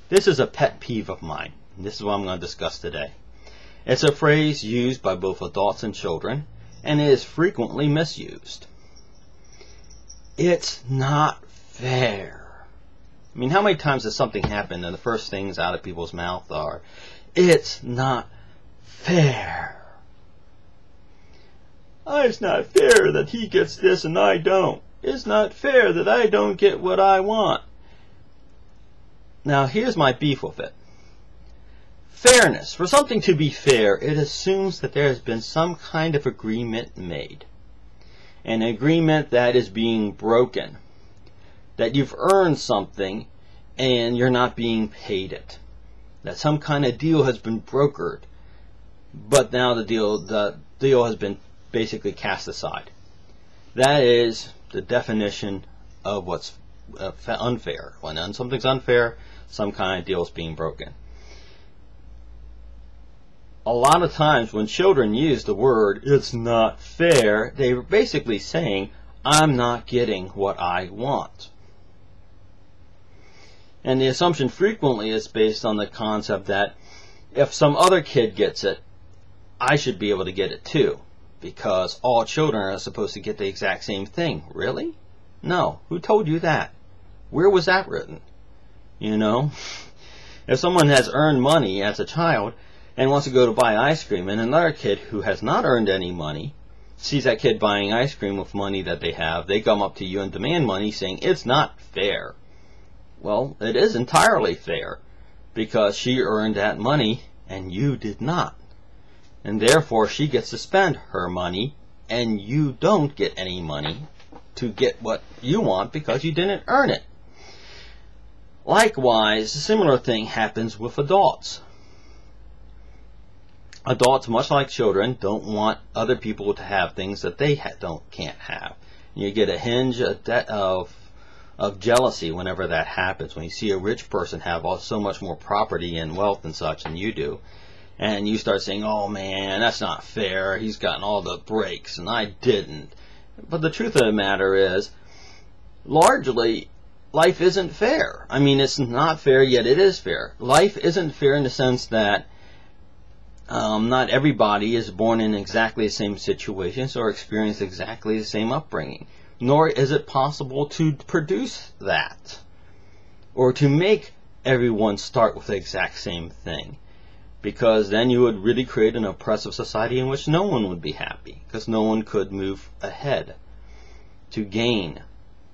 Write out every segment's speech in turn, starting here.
This is a pet peeve of mine, and this is what I'm going to discuss today. It's a phrase used by both adults and children, and it is frequently misused. It's not fair. I mean, how many times has something happened and the first things out of people's mouth are, it's not fair. It's not fair that he gets this and I don't. It's not fair that I don't get what I want. Now, here's my beef with it. Fairness. For something to be fair, it assumes that there has been some kind of agreement made. An agreement that is being broken. That you've earned something and you're not being paid it. That some kind of deal has been brokered, but now the deal has been basically cast aside. That is the definition of what's unfair. When something's unfair, some kind of deal is being broken. A lot of times when children use the word, it's not fair, they're basically saying, I'm not getting what I want. And the assumption frequently is based on the concept that if some other kid gets it, I should be able to get it too. Because all children are supposed to get the exact same thing. Really? No. Who told you that? Where was that written? You know? If someone has earned money as a child and wants to go to buy ice cream, and another kid who has not earned any money sees that kid buying ice cream with money that they have, they come up to you and demand money saying, it's not fair. Well, it is entirely fair, because she earned that money and you did not. And therefore she gets to spend her money and you don't get any money to get what you want because you didn't earn it. Likewise, a similar thing happens with adults. Adults, much like children, don't want other people to have things that they can't have. You get a hinge of jealousy whenever that happens. When you see a rich person have so much more property and wealth and such than you do, and you start saying, oh man, that's not fair, he's gotten all the breaks and I didn't. But the truth of the matter is, largely, life isn't fair. I mean, it's not fair, yet it is fair. Life isn't fair in the sense that not everybody is born in exactly the same situations or experience exactly the same upbringing. Nor is it possible to produce that, or to make everyone start with the exact same thing. Because then you would really create an oppressive society in which no one would be happy, because no one could move ahead to gain,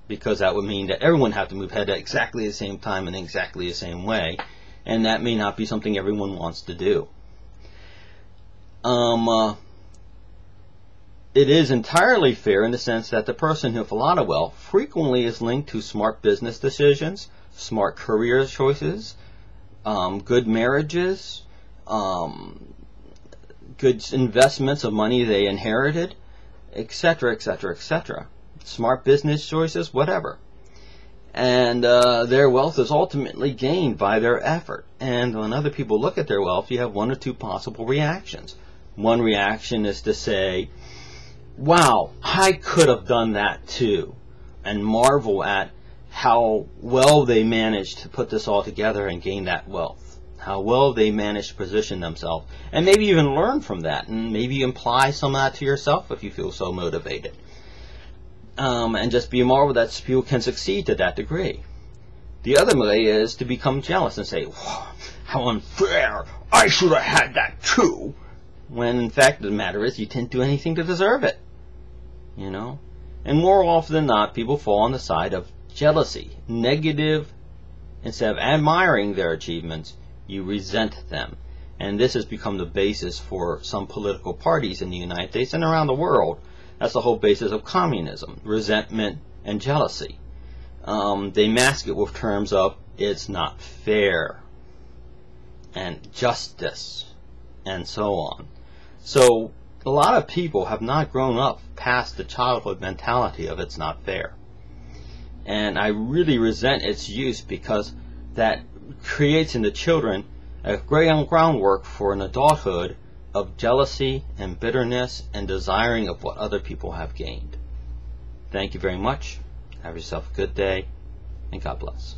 because that would mean that everyone had to move ahead at exactly the same time in exactly the same way, and that may not be something everyone wants to do. It is entirely fair in the sense that the person with a lot of wealth frequently is linked to smart business decisions, smart career choices, good marriages, good investments of money they inherited, etc., etc., etc. Smart business choices, whatever. And their wealth is ultimately gained by their effort. And when other people look at their wealth, you have one or two possible reactions. One reaction is to say, wow, I could have done that too, and marvel at how well they managed to put this all together and gain that wealth. How well they managed to position themselves, and maybe even learn from that, and maybe apply some of that to yourself if you feel so motivated. And just be marveled that people can succeed to that degree. The other way is to become jealous and say, how unfair, I should have had that too. When in fact the matter is you didn't do anything to deserve it. You know? And more often than not, people fall on the side of jealousy. Negative. Instead of admiring their achievements, you resent them. And this has become the basis for some political parties in the United States and around the world. That's the whole basis of communism. Resentment and jealousy. They mask it with terms of, it's not fair, and justice, and so on. So, a lot of people have not grown up past the childhood mentality of it's not fair. And I really resent its use, because that creates in the children a great groundwork for an adulthood of jealousy and bitterness and desiring of what other people have gained. Thank you very much. Have yourself a good day, and God bless.